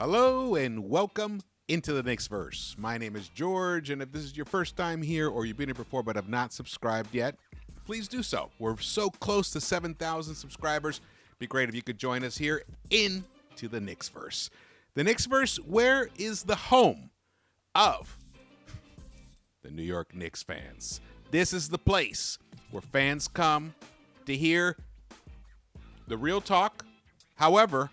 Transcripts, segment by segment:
Hello and welcome into the Knicks-Verse. My name is George, and if this is your first time here or you've been here before but have not subscribed yet, please do so. We're so close to 7,000 subscribers. It'd be great if you could join us here into the Knicks-Verse. The Knicks-Verse, where is the home of the New York Knicks fans? This is the place where fans come to hear the real talk. However,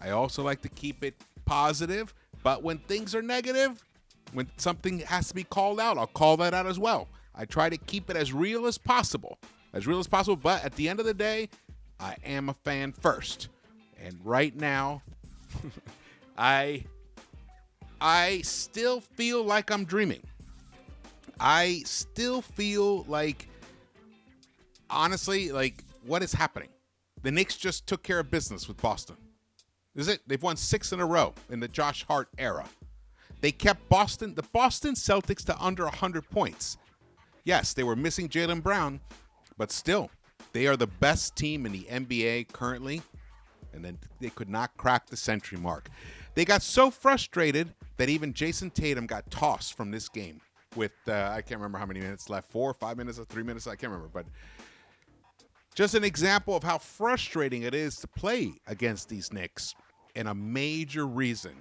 I also like to keep it positive, but when things are negative, when something has to be called out, I'll call that out as well. I try to keep it as real as possible, but at the end of the day, I am a fan first. And right now, I still feel like I'm dreaming. I still feel like, honestly, like, what is happening? The Knicks just took care of business with Boston. This is it. They've won 6 in a row in the Josh Hart era. They kept the Boston Celtics to under 100 points. Yes, they were missing Jaylen Brown, but still, they are the best team in the NBA currently, and then they could not crack the century mark. They got so frustrated that even Jason Tatum got tossed from this game with, I can't remember how many minutes left, 4 or 5 minutes or 3 minutes, I can't remember, but just an example of how frustrating it is to play against these Knicks. And a major reason,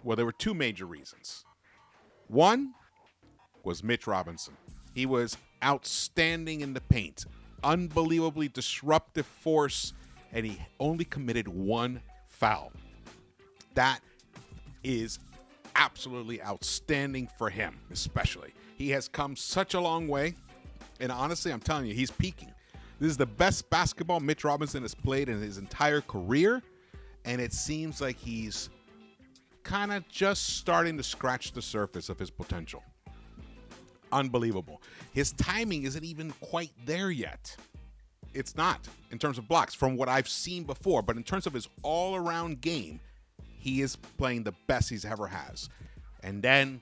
well, there were 2 major reasons. One was Mitch Robinson. He was outstanding in the paint, unbelievably disruptive force, and he only committed 1 foul. That is absolutely outstanding for him, especially. He has come such a long way, and honestly, I'm telling you, he's peaking. This is the best basketball Mitch Robinson has played in his entire career, and it seems like he's kind of just starting to scratch the surface of his potential. Unbelievable. His timing isn't even quite there yet. It's not in terms of blocks from what I've seen before, but in terms of his all-around game, he is playing the best he's ever has. And then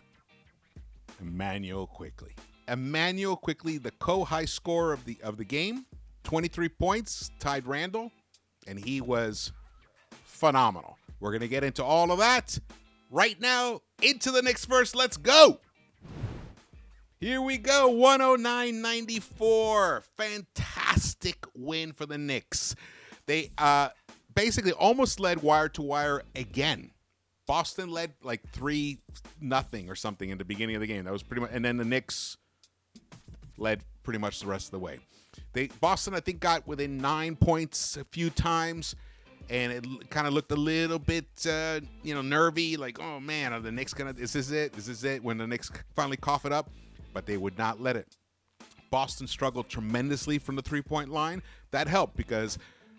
Immanuel Quickley. Immanuel Quickley, the co-high scorer of the game, 23 points, tied Randle, and he was phenomenal. We're going to get into all of that right now into the Knicks-Verse. Let's go. Here we go, 109-94. Fantastic win for the Knicks. They basically almost led wire to wire again. Boston led like 3-0 or something in the beginning of the game. That was pretty much, and then the Knicks led pretty much the rest of the way. Boston, I think, got within 9 points a few times, and it kind of looked a little bit, nervy, like, oh man, are the Knicks is this it? When the Knicks finally cough it up, but they would not let it. Boston struggled tremendously from the 3-point line. That helped because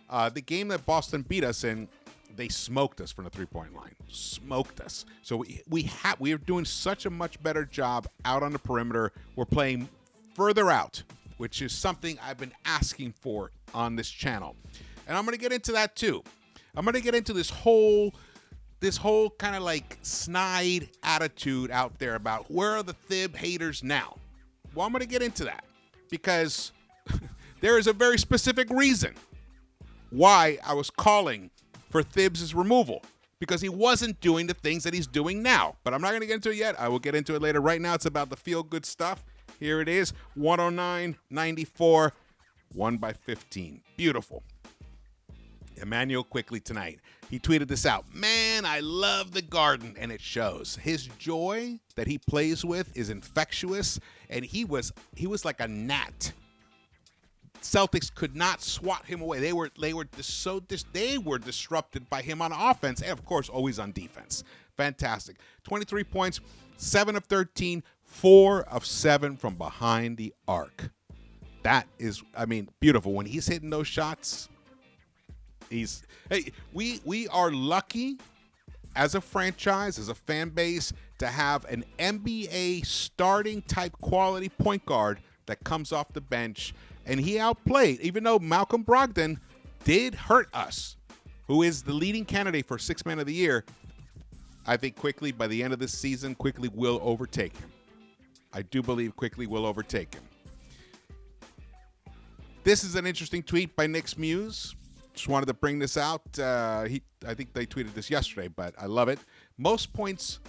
the game that Boston beat us in, they smoked us from the 3-point line. Smoked us. So we are doing such a much better job out on the perimeter. We're playing further out, which is something I've been asking for on this channel. And I'm going to get into that too. I'm going to get into this whole kind of like snide attitude out there about where are the Thib haters now. Well, I'm going to get into that because there is a very specific reason why I was calling for Thibs' removal, because he wasn't doing the things that he's doing now. But I'm not going to get into it yet. I will get into it later. Right now, it's about the feel-good stuff. Here it is, 109-94, won by 15. Beautiful. Immanuel Quickley tonight. He tweeted this out. Man, I love the Garden, and it shows. His joy that he plays with is infectious, and he was like a gnat. Celtics could not swat him away. They were disrupted by him on offense, and of course, always on defense. Fantastic. 23 points, 7 of 13, 4 of 7 from behind the arc. That is, beautiful. When he's hitting those shots, we are lucky as a franchise, as a fan base, to have an NBA starting type quality point guard that comes off the bench, and he outplayed, even though Malcolm Brogdon did hurt us, who is the leading candidate for Sixth Man of the Year. I think Quickley, by the end of this season, Quickley will overtake him. I do believe Quickley will overtake him. This is an interesting tweet by Knicks Muse. Just wanted to bring this out. I think they tweeted this yesterday, but I love it. Most points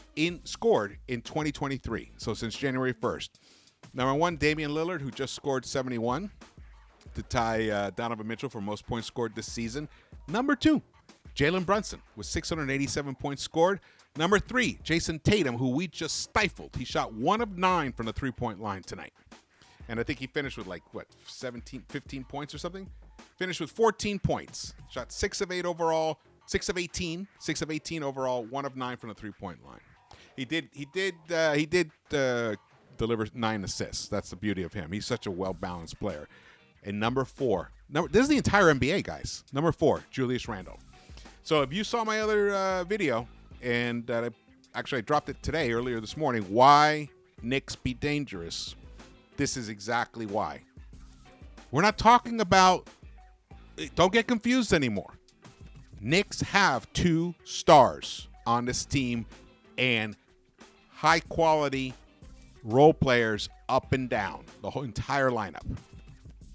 scored in 2023, so since January 1st. Number 1, Damian Lillard, who just scored 71 to tie Donovan Mitchell for most points scored this season. Number 2, Jalen Brunson with 687 points scored. Number 3, Jason Tatum, who we just stifled. He shot 1 of 9 from the three-point line tonight. And I think he finished with 15 points or something? Finished with 14 points. Shot 6 of 8 overall, 6 of 18 overall, 1 of 9 from the three-point line. He did deliver 9 assists. That's the beauty of him. He's such a well-balanced player. And number 4, this is the entire NBA, guys. Number 4, Julius Randle. So if you saw my other video, and actually I dropped it today, earlier this morning, why Knicks be dangerous, this is exactly why. We're not talking about, don't get confused anymore. Knicks have 2 stars on this team and high-quality role players up and down, the whole entire lineup.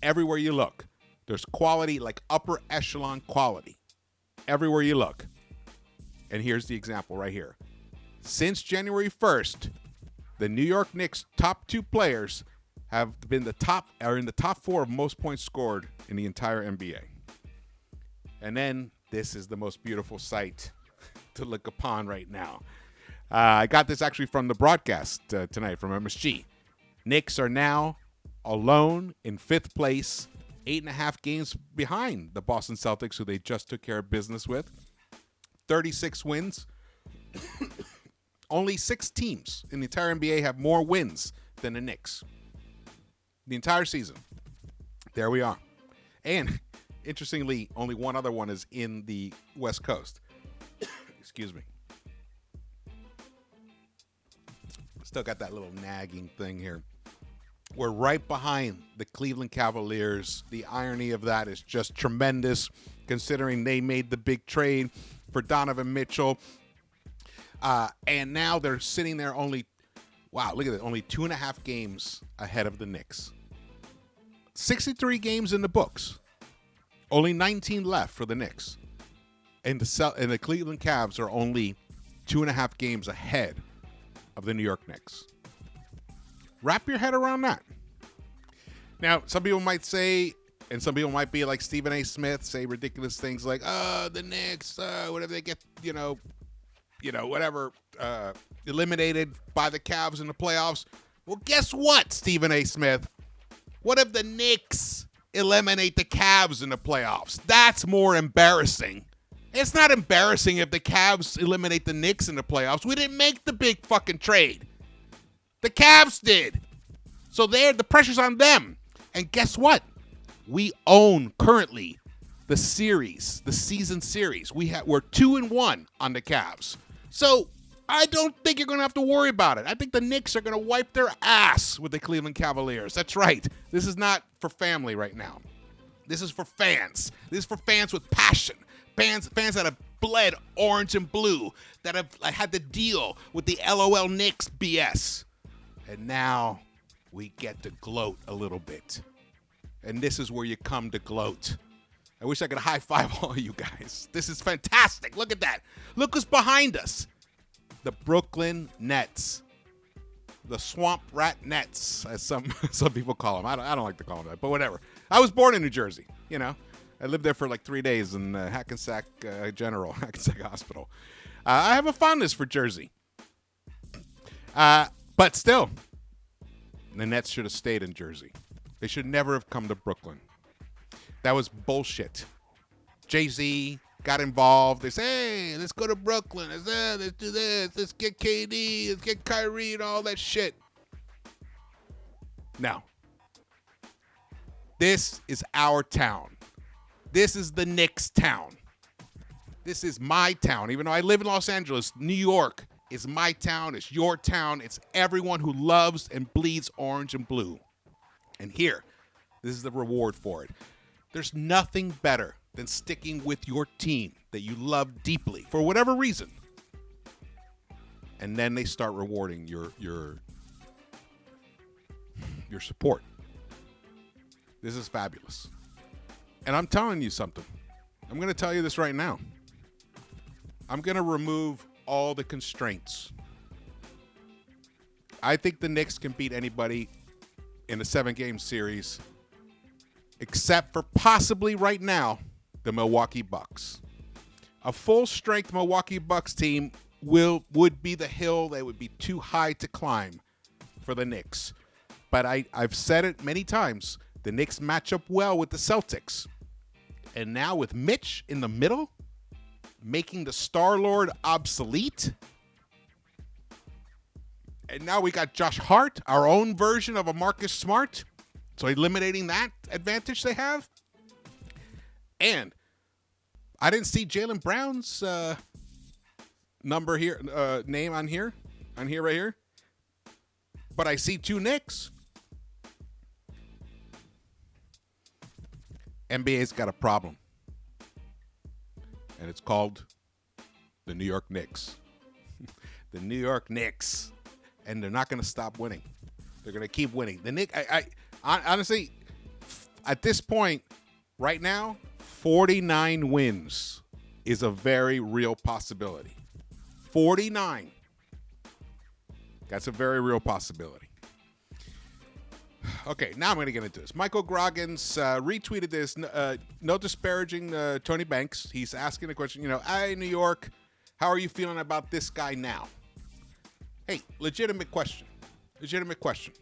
Everywhere you look, there's quality, like upper echelon quality. Everywhere you look. And here's the example right here. Since January 1st, the New York Knicks' top 2 players have been in the top 4 of most points scored in the entire NBA. And then this is the most beautiful sight to look upon right now. I got this actually from the broadcast tonight from MSG. Knicks are now alone in 5th place, 8.5 games behind the Boston Celtics, who they just took care of business with. 36 wins. Only 6 teams in the entire NBA have more wins than the Knicks. The entire season. There we are. And interestingly, only one other one is in the West Coast. Excuse me. Still got that little nagging thing here. We're right behind the Cleveland Cavaliers. The irony of that is just tremendous, considering they made the big trade for Donovan Mitchell. And now they're sitting there only, wow, look at it, only 2.5 games ahead of the Knicks. 63 games in the books. Only 19 left for the Knicks. And the Cleveland Cavs are only 2.5 games ahead of the New York Knicks. Wrap your head around that. Now, some people might say, and some people might be like Stephen A. Smith, say ridiculous things like, the Knicks, whatever they get, eliminated by the Cavs in the playoffs. Well, guess what, Stephen A. Smith? What if the Knicks eliminate the Cavs in the playoffs? That's more embarrassing. It's not embarrassing if the Cavs eliminate the Knicks in the playoffs. We didn't make the big fucking trade. The Cavs did. So the pressure's on them. And guess what? We own currently the season series. We're 2-1 on the Cavs. So I don't think you're going to have to worry about it. I think the Knicks are going to wipe their ass with the Cleveland Cavaliers. That's right. This is not for family right now. This is for fans. This is for fans with passion. Fans that have bled orange and blue, that have had to deal with the LOL Knicks BS. And now we get to gloat a little bit. And this is where you come to gloat. I wish I could high five all of you guys. This is fantastic. Look at that. Look who's behind us. The Brooklyn Nets. The Swamp Rat Nets, as some people call them. I don't like to call them that, but whatever. I was born in New Jersey, I lived there for like 3 days in Hackensack Hackensack Hospital. I have a fondness for Jersey. But still, the Nets should have stayed in Jersey. They should never have come to Brooklyn. That was bullshit. Jay-Z got involved. They say, hey, let's go to Brooklyn. Let's do this. Let's get KD. Let's get Kyrie and all that shit. No. This is our town. This is the Knicks town. This is my town. Even though I live in Los Angeles, New York is my town. It's your town. It's everyone who loves and bleeds orange and blue. And here, this is the reward for it. There's nothing better than sticking with your team that you love deeply for whatever reason. And then they start rewarding your support. This is fabulous. And I'm telling you something. I'm going to tell you this right now. I'm going to remove all the constraints. I think the Knicks can beat anybody in a 7-game series, except for possibly right now, the Milwaukee Bucks. A full-strength Milwaukee Bucks team would be the hill that would be too high to climb for the Knicks. But I've said it many times. The Knicks match up well with the Celtics. And now with Mitch in the middle, making the Star-Lord obsolete. And now we got Josh Hart, our own version of a Marcus Smart. So eliminating that advantage they have. And I didn't see Jaylen Brown's number here, name on here right here. But I see 2 Knicks. NBA's got a problem. And it's called the New York Knicks. The New York Knicks. And they're not going to stop winning. They're going to keep winning. The Knicks, I honestly, at this point, right now, 49 wins is a very real possibility. 49. That's a very real possibility. Okay, now I'm going to get into this. Michael Groggins retweeted this. No disparaging Tony Banks. He's asking the question, hey, New York, how are you feeling about this guy now? Hey, legitimate question. Legitimate question.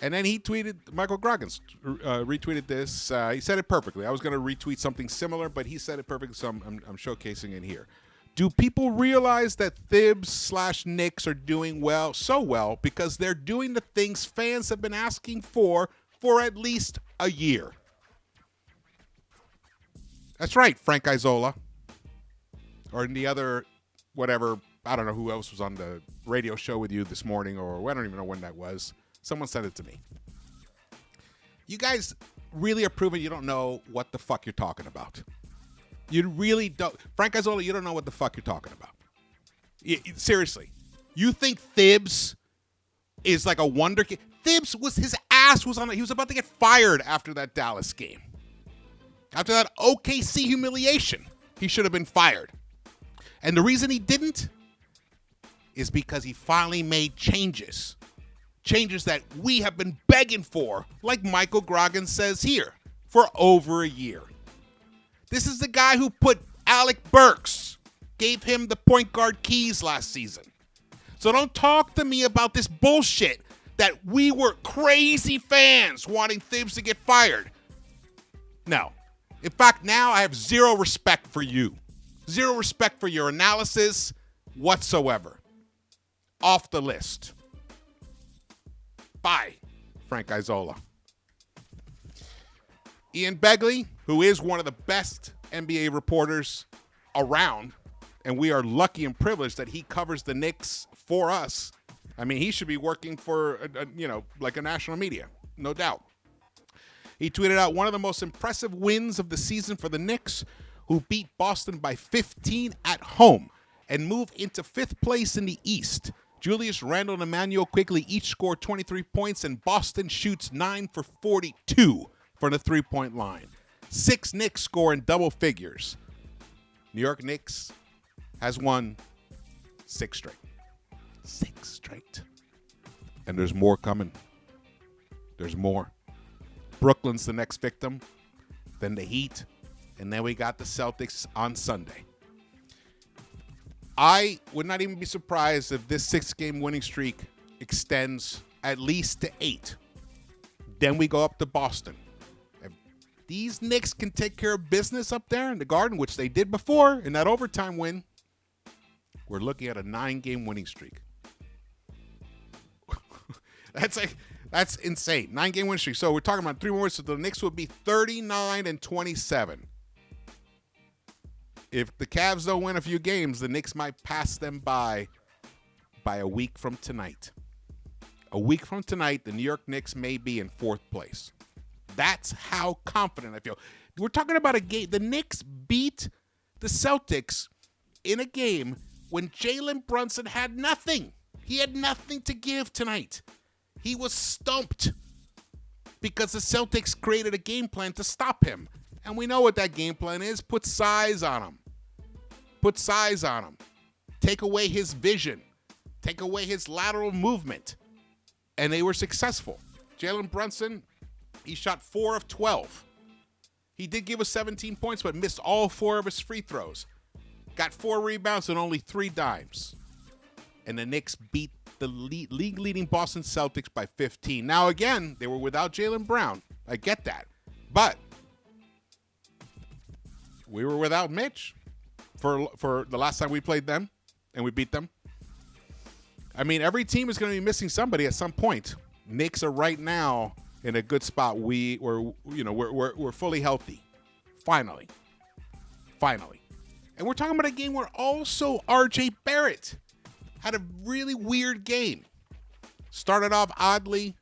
And then he tweeted, Michael Groggins retweeted this. He said it perfectly. I was going to retweet something similar, but he said it perfectly, so I'm showcasing it here. Do people realize that Thibs/Knicks are doing well, so well, because they're doing the things fans have been asking for at least a year? That's right, Frank Isola. Or in the other, whatever, I don't know who else was on the radio show with you this morning, or I don't even know when that was. Someone sent it to me. You guys really are proving you don't know what the fuck you're talking about. You really don't. Frank Isola, you don't know what the fuck you're talking about. Seriously. You think Thibs is like a wonder kid? Thibs his ass was on it. He was about to get fired after that Dallas game. After that OKC humiliation, he should have been fired. And the reason he didn't is because he finally made changes. Changes that we have been begging for, like Michael Groggins says here, for over a year. This is the guy who put Alec Burks, gave him the point guard keys last season. So don't talk to me about this bullshit that we were crazy fans wanting Thibs to get fired. No. In fact, now I have zero respect for you. Zero respect for your analysis whatsoever. Off the list. Bye, Frank Isola. Ian Begley, who is one of the best NBA reporters around, and we are lucky and privileged that he covers the Knicks for us. I mean, he should be working for, like a national media, no doubt. He tweeted out one of the most impressive wins of the season for the Knicks, who beat Boston by 15 at home and move into 5th place in the East. Julius, Randle, and Immanuel Quickley each score 23 points, and Boston shoots 9 for 42 from the three-point line. 6 Knicks score in double figures. New York Knicks has won 6 straight. 6 straight. And there's more coming. There's more. Brooklyn's the next victim. Then the Heat. And then we got the Celtics on Sunday. I would not even be surprised if this 6-game winning streak extends at least to 8. Then we go up to Boston. If these Knicks can take care of business up there in the Garden, which they did before in that overtime win, we're looking at a 9-game winning streak. That's insane. 9-game winning streak. So we're talking about 3 more. So the Knicks would be 39-27. If the Cavs don't win a few games, the Knicks might pass them by a week from tonight. A week from tonight, the New York Knicks may be in 4th place. That's how confident I feel. We're talking about a game. The Knicks beat the Celtics in a game when Jalen Brunson had nothing. He had nothing to give tonight. He was stumped because the Celtics created a game plan to stop him. And we know what that game plan is. Put size on him. Put size on him. Take away his vision. Take away his lateral movement. And they were successful. Jalen Brunson, he shot 4 of 12. He did give us 17 points, but missed all 4 of his free throws. Got 4 rebounds and only 3 dimes. And the Knicks beat the league-leading Boston Celtics by 15. Now, again, they were without Jaylen Brown. I get that. But we were without Mitch for the last time we played them, and we beat them. I mean, every team is going to be missing somebody at some point. Knicks are right now in a good spot. We're fully healthy. Finally. And we're talking about a game where also RJ Barrett had a really weird game. Started off oddly,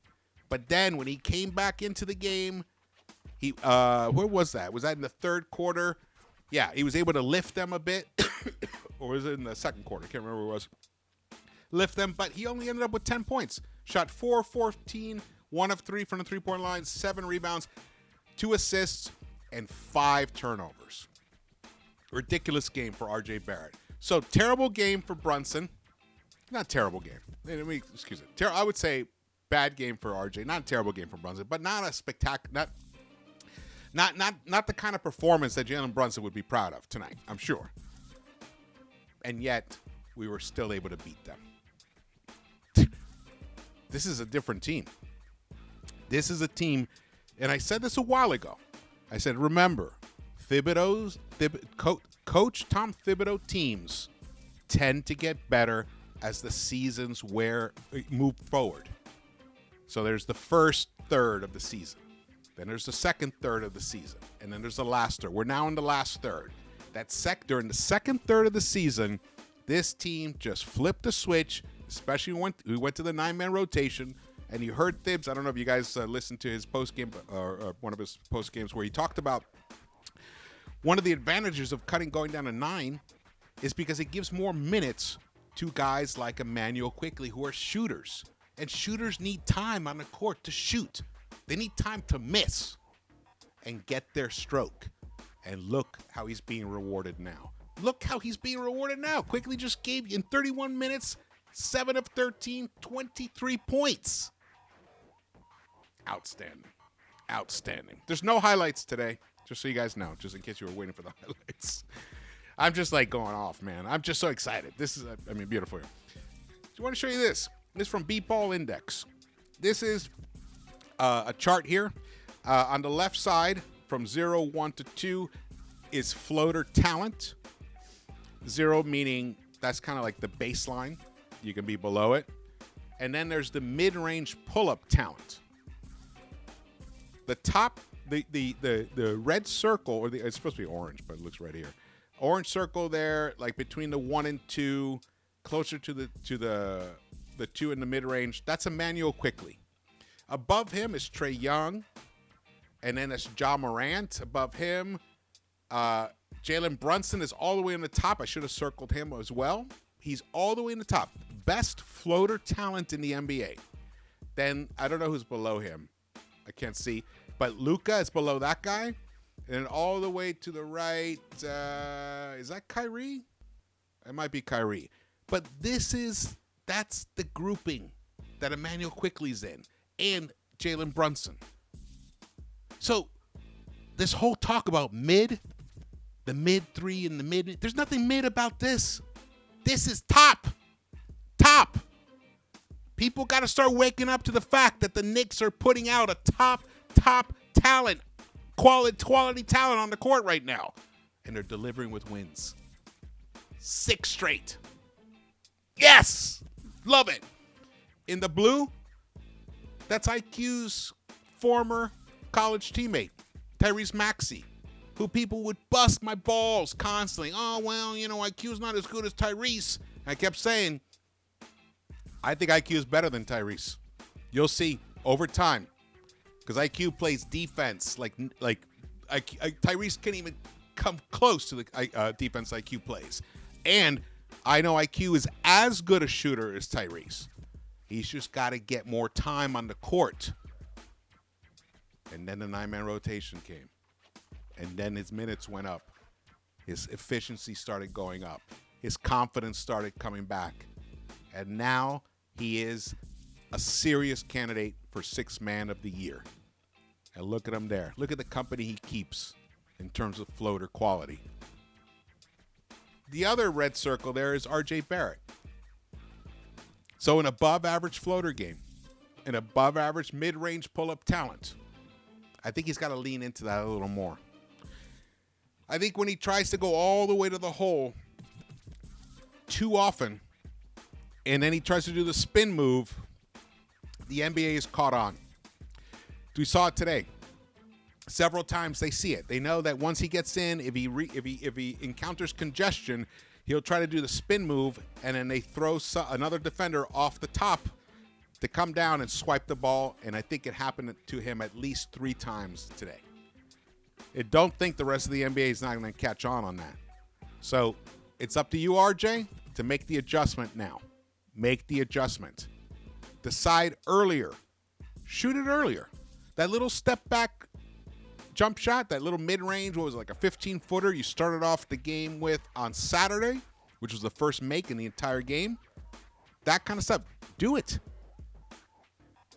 but then when he came back into the game, he where was that? Was that in the third quarter? Yeah, he was able to lift them a bit. Or was it in the second quarter? I can't remember where it was. Lift them, but he only ended up with 10 points. Shot 4 of 14, 1 of 3 from the three-point line, 7 rebounds, 2 assists, and 5 turnovers. Ridiculous game for RJ Barrett. So, terrible game for Brunson. Not terrible game. Excuse it. I would say bad game for RJ. Not a terrible game for Brunson, but not a spectacular, not the kind of performance that Jalen Brunson would be proud of tonight, I'm sure. And yet, we were still able to beat them. This is a different team. This is a team, and I said this a while ago. I said, remember, Coach Tom Thibodeau teams tend to get better as the seasons move forward. So there's the first third of the season. Then there's the second third of the season. And then there's the last third. We're now in the last third. During the second third of the season, this team just flipped the switch, especially when we went to the 9-man rotation. And you heard Thibs. I don't know if you guys listened to his postgame or one of his postgames where he talked about one of the advantages of going down to 9 is because it gives more minutes to guys like Immanuel Quickley who are shooters. And shooters need time on the court to shoot. They need time to miss and get their stroke. And look how he's being rewarded now. Quickley just gave in 31 minutes, 7 of 13, 23 points. Outstanding. There's no highlights today, just so you guys know, just in case you were waiting for the highlights. I'm just like going off, man. I'm just so excited. This is, beautiful here. So I want to show you this. This is from Beat Ball Index. This is a chart here. On the left side, from 0, 1 to 2, is floater talent. 0 meaning that's kind of like the baseline. You can be below it. And then there's the mid-range pull-up talent. The top, the red circle, or it's supposed to be orange, but it looks right here. Orange circle there, like between the 1 and 2, closer to the 2 in the mid-range. That's Immanuel Quickley. Above him is Trae Young, and then it's Ja Morant. Above him, Jalen Brunson is all the way on the top. I should have circled him as well. He's all the way in the top. Best floater talent in the NBA. Then, I don't know who's below him. I can't see. But Luka is below that guy. And then all the way to the right, is that Kyrie? It might be Kyrie. But that's the grouping that Immanuel Quickley's in. And Jalen Brunson. So, this whole talk about the mid 3 and the mid, there's nothing mid about this. This is top. People got to start waking up to the fact that the Knicks are putting out a top talent, quality talent on the court right now. And they're delivering with wins. 6 straight. Yes! Love it. In the blue, that's IQ's former college teammate, Tyrese Maxey, who people would bust my balls constantly. Oh, well, IQ's not as good as Tyrese. I kept saying, I think IQ is better than Tyrese. You'll see over time. Because IQ plays defense like Tyrese can't even come close to the defense IQ plays. And I know IQ is as good a shooter as Tyrese. He's just got to get more time on the court. And then the 9-man rotation came. And then his minutes went up. His efficiency started going up. His confidence started coming back. And now he is a serious candidate for Sixth Man of the Year. And look at him there. Look at the company he keeps in terms of floater quality. The other red circle there is R.J. Barrett. So an above-average floater game, an above-average mid-range pull-up talent. I think he's got to lean into that a little more. I think when he tries to go all the way to the hole too often, and then he tries to do the spin move, the NBA is caught on. We saw it today. Several times they see it. They know that once he gets in, if he encounters congestion, he'll try to do the spin move, and then they throw another defender off the top to come down and swipe the ball, and I think it happened to him at least 3 times today. I don't think the rest of the NBA is not going to catch on that. So it's up to you, RJ, to make the adjustment now. Make the adjustment. Decide earlier. Shoot it earlier. That little step back jump shot, that little mid-range, what was it, like a 15-footer you started off the game with on Saturday, which was the first make in the entire game. That kind of stuff. Do it.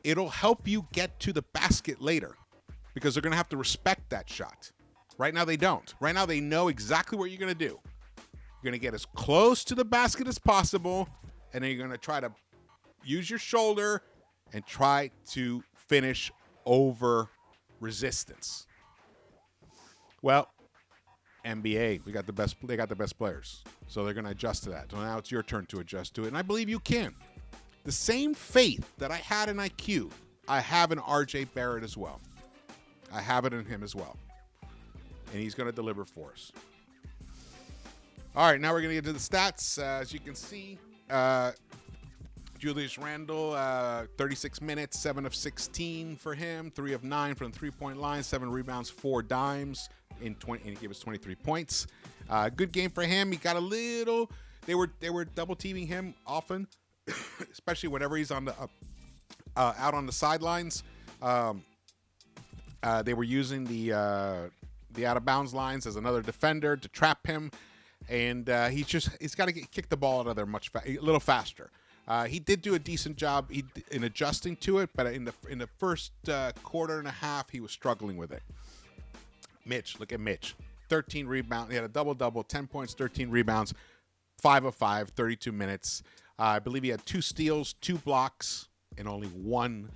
It'll help you get to the basket later because they're going to have to respect that shot. Right now they don't. Right now they know exactly what you're going to do. You're going to get as close to the basket as possible, and then you're going to try to use your shoulder and try to finish over resistance. Well, NBA, they got the best players. So they're going to adjust to that. So now it's your turn to adjust to it, and I believe you can. The same faith that I had in IQ, I have in RJ Barrett as well. I have it in him as well. And he's going to deliver for us. All right, now we're going to get to the stats. As you can see, Julius Randle, 36 minutes, 7 of 16 for him, 3 of 9 from the three-point line, 7 rebounds, 4 dimes, and he gave us 23 points. Good game for him. He got a little. They were double teaming him often, especially whenever he's on the out on the sidelines. They were using the out of bounds lines as another defender to trap him, and he's got to kick the ball out of there a little faster. He did do a decent job in adjusting to it, but in the first quarter and a half, he was struggling with it. Mitch, look at Mitch. 13 rebounds. He had a double-double, 10 points, 13 rebounds, 5 of 5, 32 minutes. I believe he had 2 steals, 2 blocks, and only one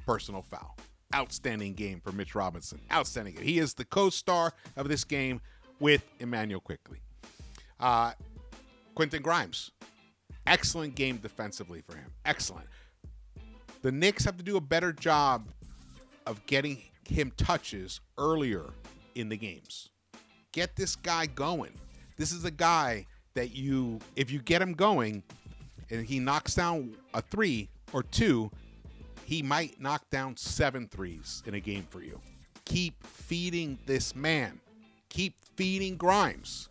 personal foul. Outstanding game for Mitch Robinson. Outstanding game. He is the co-star of this game with Immanuel Quickley. Quentin Grimes. Excellent game defensively for him. Excellent. The Knicks have to do a better job of getting him touches earlier in the games. Get this guy going. This is a guy that if you get him going and he knocks down a 3 or 2, he might knock down 7 threes in a game for you. Keep feeding this man. Keep feeding Grimes.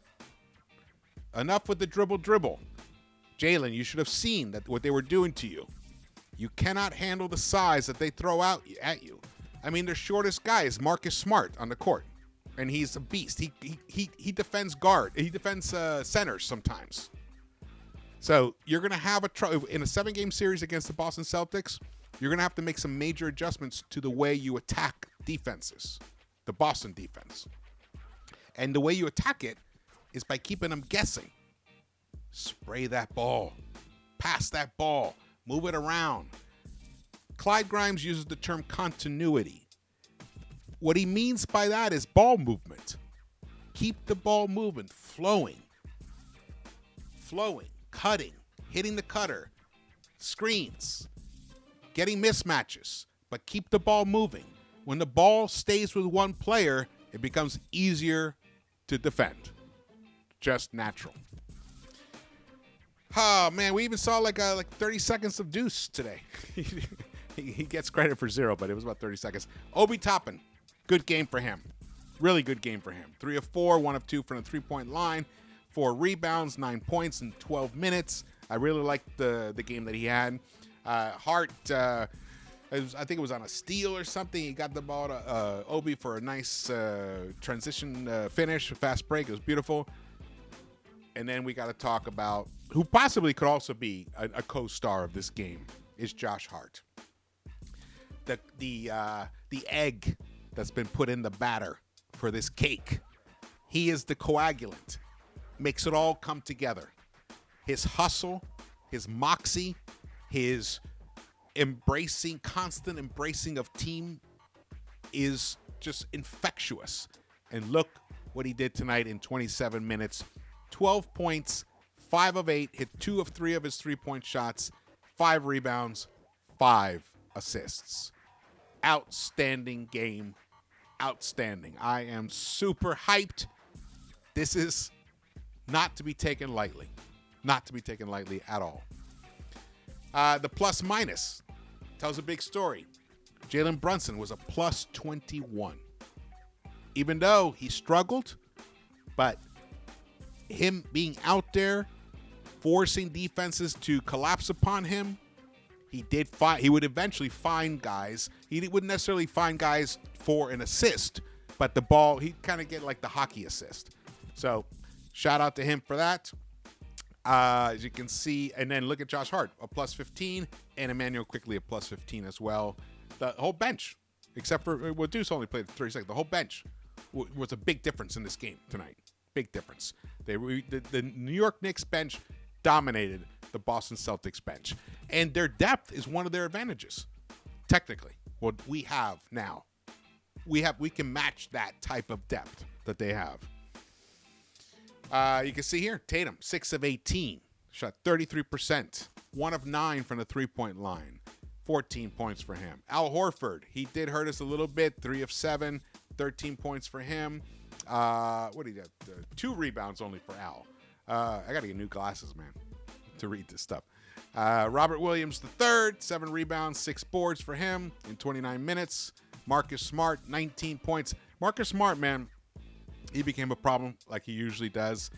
Enough with the dribble. Jalen, you should have seen what they were doing to you. You cannot handle the size that they throw out at you. I mean, their shortest guy is Marcus Smart on the court, and he's a beast. He defends guard. He defends centers sometimes. So you're going to have in a 7-game series against the Boston Celtics, you're going to have to make some major adjustments to the way you attack defenses, the Boston defense. And the way you attack it is by keeping them guessing. Spray that ball. Pass that ball. Move it around. Clyde Grimes uses the term continuity. What he means by that is ball movement. Keep the ball moving, flowing, cutting, hitting the cutter, screens, getting mismatches, but keep the ball moving. When the ball stays with one player, it becomes easier to defend. Just natural. Oh, man, we even saw like 30 seconds of Deuce today. He gets credit for 0, but it was about 30 seconds. Obi Toppin, good game for him. Really good game for him. 3 of 4, 1 of 2 from the three-point line, 4 rebounds, 9 points in 12 minutes. I really liked the game that he had. Hart, I think it was on a steal or something. He got the ball to Obi for a nice transition finish, fast break. It was beautiful. And then we got to talk about who possibly could also be a co-star of this game is Josh Hart. The egg that's been put in the batter for this cake. He is the coagulant. Makes it all come together. His hustle, his moxie, his constant embracing of team is just infectious. And look what he did tonight in 27 minutes. 12 points, 5 of 8, hit 2 of 3 of his 3-point shots, 5 rebounds, 5 assists. Outstanding game. Outstanding. I am super hyped. This is not to be taken lightly. Not to be taken lightly at all. The plus minus tells a big story. Jalen Brunson was a plus 21. Even though he struggled, but him being out there, forcing defenses to collapse upon him, he would eventually find guys. He wouldn't necessarily find guys for an assist, but the ball, he'd kind of get like the hockey assist. So shout out to him for that. As you can see, and then look at Josh Hart, a plus 15, and Immanuel Quickley, a plus 15 as well. The whole bench, except for Deuce only played 30 seconds, the whole bench was a big difference in this game tonight. Big difference. The New York Knicks bench dominated the Boston Celtics bench. And their depth is one of their advantages, technically. What we have now. We can match that type of depth that they have. You can see here, Tatum, 6 of 18, shot 33%, 1 of 9 from the 3-point line, 14 points for him. Al Horford, he did hurt us a little bit, 3 of 7, 13 points for him. What did he get? 2 rebounds only for Al. I got to get new glasses, man, to read this stuff. Robert Williams III, 7 rebounds, 6 boards for him in 29 minutes. Marcus Smart, 19 points. Marcus Smart, man, he became a problem like he usually does.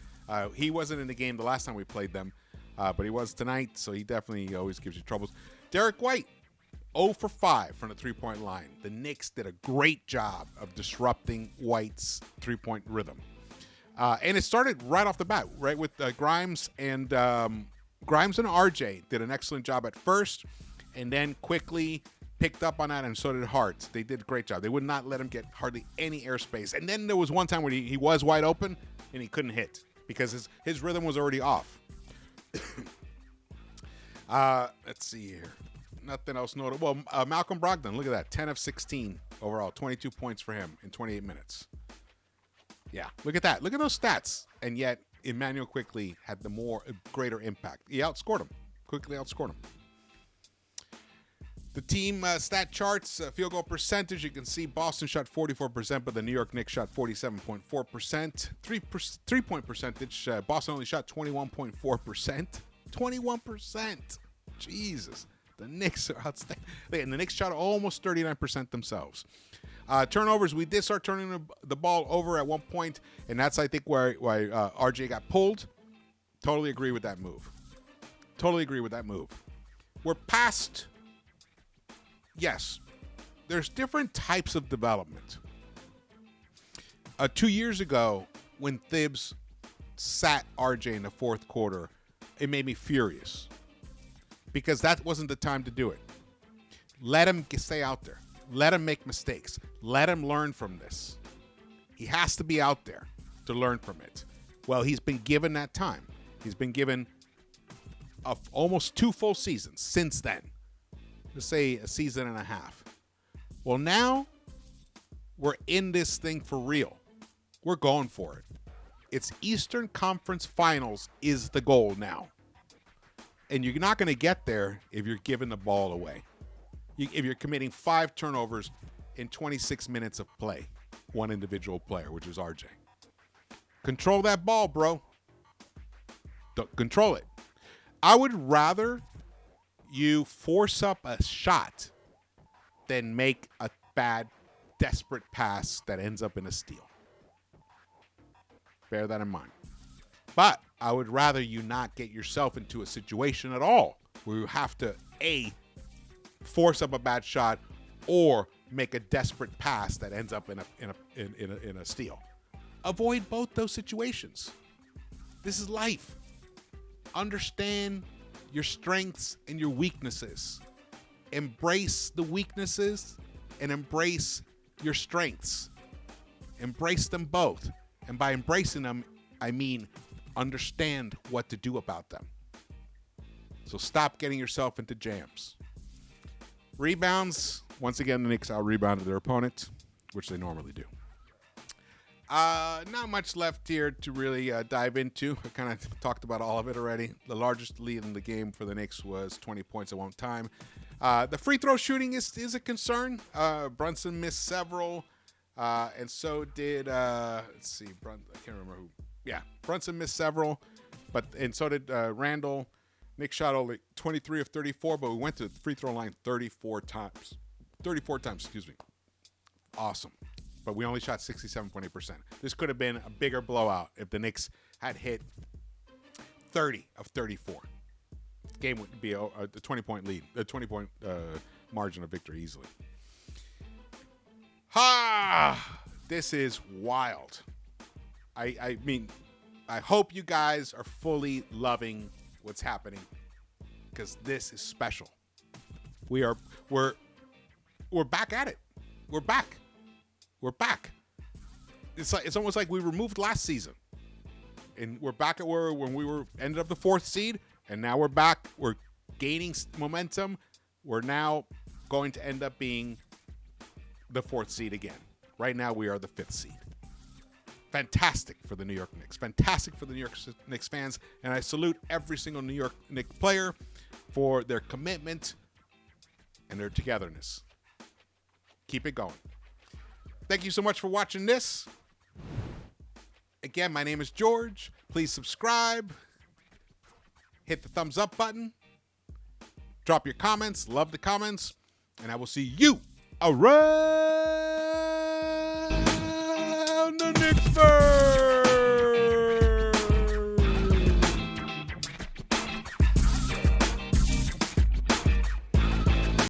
He wasn't in the game the last time we played them, but he was tonight, so he definitely always gives you troubles. Derek White, 0 for 5 from the 3-point line. The Knicks did a great job of disrupting White's 3-point rhythm. And it started right off the bat, right, with Grimes and RJ did an excellent job at first, and then quickly picked up on that, and so did Hart. They did a great job. They would not let him get hardly any airspace. And then there was one time where he was wide open, and he couldn't hit because his rhythm was already off. Let's see here. Nothing else notable. Well, Malcolm Brogdon, look at that. 10 of 16 overall. 22 points for him in 28 minutes. Yeah, look at that. Look at those stats. And yet, Immanuel Quickley had the greater impact. He outscored him. Quickly outscored him. The team stat charts, field goal percentage, you can see Boston shot 44%, but the New York Knicks shot 47.4%. Three-point percentage, Boston only shot 21.4%. 21%. Jesus. The Knicks are outstanding. And the Knicks shot almost 39% themselves. Turnovers, we did start turning the ball over at one point, and that's, I think, why RJ got pulled. Totally agree with that move. We're past... Yes, there's different types of development. 2 years ago, when Thibs sat RJ in the fourth quarter, it made me furious because that wasn't the time to do it. Let him stay out there. Let him make mistakes. Let him learn from this. He has to be out there to learn from it. Well, he's been given that time. He's been given almost 2 full seasons since then. Let's say a season and a half. Well, now we're in this thing for real. We're going for it. It's Eastern Conference Finals is the goal now. And you're not going to get there if you're giving the ball away. If you're committing 5 turnovers in 26 minutes of play, one individual player, which is RJ. Control that ball, bro. Control it. I would rather you force up a shot than make a bad, desperate pass that ends up in a steal. Bear that in mind. But I would rather you not get yourself into a situation at all where you have to, A, force up a bad shot or make a desperate pass that ends up in a steal. Avoid both those situations. This is life. Understand your strengths and your weaknesses. Embrace the weaknesses and embrace your strengths. Embrace them both. And by embracing them, I mean understand what to do about them. So stop getting yourself into jams. Rebounds. Once again, the Knicks out-rebounded their opponent, which they normally do. Not much left here to really dive into. I kind of talked about all of it already. The largest lead in the game for the Knicks was 20 points at one time. The free throw shooting is a concern. Brunson missed several, and so did, let's see, I can't remember who. Yeah, Brunson missed several, and so did Randle. Knicks shot only 23 of 34, but we went to the free throw line 34 times. 34 times, excuse me. Awesome. But we only shot 67.8%. This could have been a bigger blowout if the Knicks had hit 30 of 34. The game would be a 20-point lead, a 20-point margin of victory easily. This is wild. I mean, I hope you guys are fully loving what's happening because this is special. We're back at it. We're back. It's almost like we removed last season, and we're back at where when we ended up the 4th seed, and now we're back. We're gaining momentum. We're now going to end up being the 4th seed again. Right now, we are the 5th seed. Fantastic for the New York Knicks. Fantastic for the New York Knicks fans, and I salute every single New York Knicks player for their commitment and their togetherness. Keep it going. Thank you so much for watching this. Again, my name is George. Please subscribe. Hit the thumbs up button. Drop your comments. Love the comments. And I will see you around